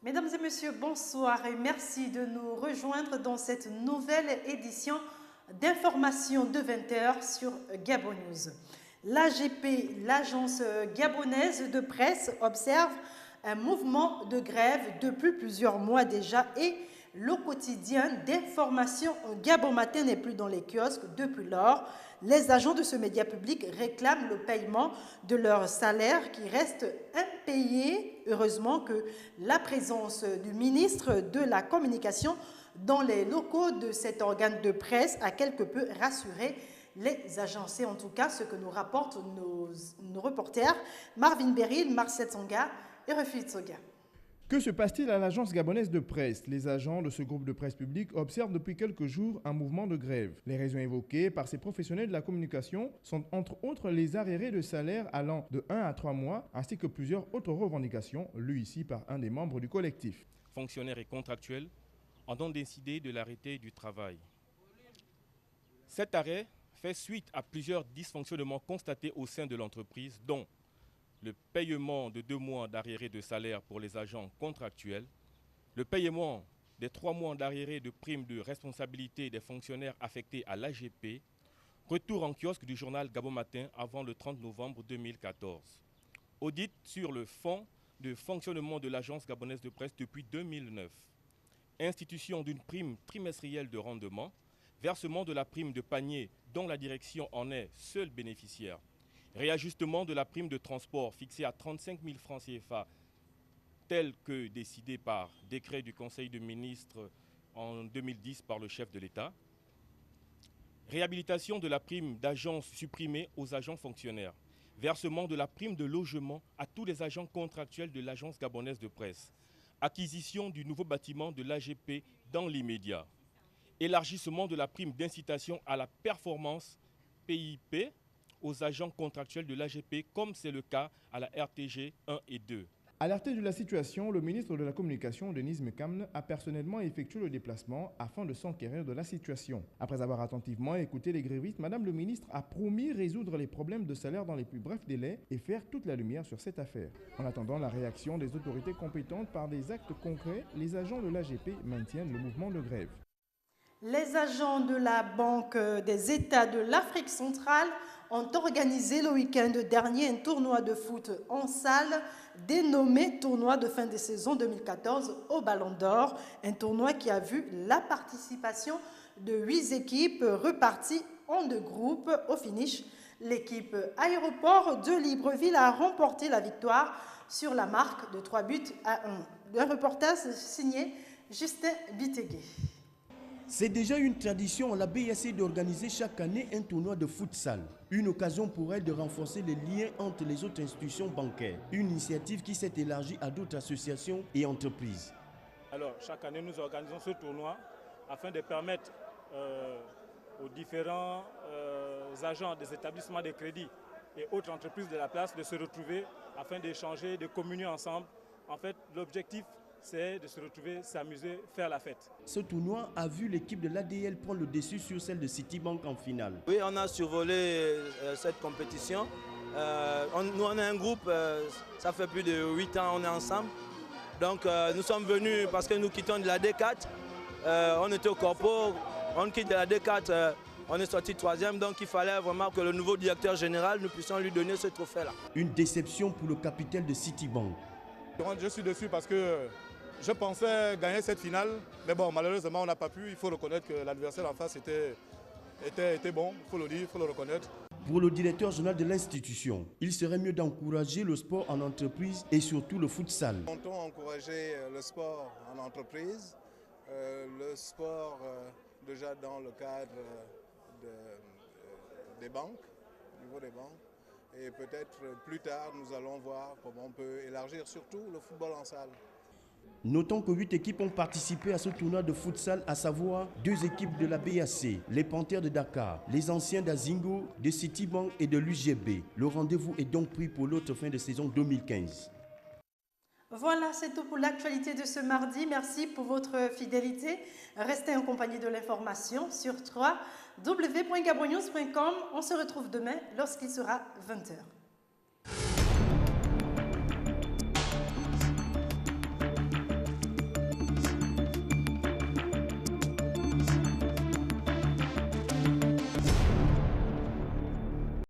Mesdames et messieurs, bonsoir et merci de nous rejoindre dans cette nouvelle édition d'information de 20 h sur Gabon News. L'AGP, l'agence gabonaise de presse, observe un mouvement de grève depuis plusieurs mois déjà et le quotidien d'information Gabon Matin n'est plus dans les kiosques depuis lors. Les agents de ce média public réclament le paiement de leur salaire qui reste impayé. Heureusement que la présence du ministre de la Communication dans les locaux de cet organe de presse a quelque peu rassuré les agencés, en tout cas ce que nous rapportent nos reporters Marvin Beril, Marcel Tsonga et Refit Tsoga. Que se passe-t-il à l'agence gabonaise de presse? Les agents de ce groupe de presse publique observent depuis quelques jours un mouvement de grève. Les raisons évoquées par ces professionnels de la communication sont entre autres les arriérés de salaire allant de 1 à 3 mois, ainsi que plusieurs autres revendications, lues ici par un des membres du collectif. Fonctionnaires et contractuels ont donc décidé de l'arrêter du travail. Cet arrêt fait suite à plusieurs dysfonctionnements constatés au sein de l'entreprise, dont le paiement de 2 mois d'arriérés de salaire pour les agents contractuels, le paiement des 3 mois d'arriérés de primes de responsabilité des fonctionnaires affectés à l'AGP, retour en kiosque du journal Gabon Matin avant le 30 novembre 2014. Audit sur le fonds de fonctionnement de l'agence gabonaise de presse depuis 2009. Institution d'une prime trimestrielle de rendement, versement de la prime de panier dont la direction en est seule bénéficiaire. Réajustement de la prime de transport fixée à 35 000 francs CFA, tel que décidé par décret du Conseil des ministres en 2010 par le chef de l'État. Réhabilitation de la prime d'agence supprimée aux agents fonctionnaires. Versement de la prime de logement à tous les agents contractuels de l'agence gabonaise de presse. Acquisition du nouveau bâtiment de l'AGP dans l'immédiat. Élargissement de la prime d'incitation à la performance PIP aux agents contractuels de l'AGP, comme c'est le cas à la RTG 1 et 2. Alerté de la situation, le ministre de la Communication, Denise Mekamne, a personnellement effectué le déplacement afin de s'enquérir de la situation. Après avoir attentivement écouté les grévistes, Madame le ministre a promis résoudre les problèmes de salaire dans les plus brefs délais et faire toute la lumière sur cette affaire. En attendant la réaction des autorités compétentes par des actes concrets, les agents de l'AGP maintiennent le mouvement de grève. Les agents de la Banque des États de l'Afrique centrale ont organisé le week-end dernier un tournoi de foot en salle dénommé Tournoi de fin de saison 2014 au Ballon d'Or, un tournoi qui a vu la participation de 8 équipes reparties en 2 groupes. Au finish, l'équipe Aéroport de Libreville a remporté la victoire sur la marque de 3-1. Un reportage signé Justin Bitegué. C'est déjà une tradition à la BAC d'organiser chaque année un tournoi de futsal. Une occasion pour elle de renforcer les liens entre les autres institutions bancaires. Une initiative qui s'est élargie à d'autres associations et entreprises. Alors, chaque année, nous organisons ce tournoi afin de permettre aux différents agents des établissements de crédit et autres entreprises de la place de se retrouver afin d'échanger, de communier ensemble. En fait, l'objectif, c'est de se retrouver, s'amuser, faire la fête. Ce tournoi a vu l'équipe de l'ADL prendre le dessus sur celle de Citibank en finale. Oui, on a survolé cette compétition. Nous, on est un groupe, ça fait plus de 8 ans on est ensemble. Donc nous sommes venus parce que nous quittons de la D4. On était au corpo, on quitte de la D4, on est sorti 3e, donc il fallait vraiment que le nouveau directeur général, nous puissions lui donner ce trophée-là. Une déception pour le capitaine de Citibank. Je suis dessus parce que je pensais gagner cette finale, mais bon, malheureusement, on n'a pas pu. Il faut reconnaître que l'adversaire en face était bon, il faut le dire, il faut le reconnaître. Pour le directeur général de l'institution, il serait mieux d'encourager le sport en entreprise et surtout le futsal. Nous comptons encourager le sport en entreprise, le sport déjà dans le cadre des banques, au niveau des banques. Et peut-être plus tard, nous allons voir comment on peut élargir surtout le football en salle. Notons que 8 équipes ont participé à ce tournoi de futsal, à savoir 2 équipes de la BAC, les Panthères de Dakar, les anciens d'Azingo, de Citibank et de l'UGB. Le rendez-vous est donc pris pour l'autre fin de saison 2015. Voilà, c'est tout pour l'actualité de ce mardi. Merci pour votre fidélité. Restez en compagnie de l'information sur www.gabonnews.com. On se retrouve demain lorsqu'il sera 20 h.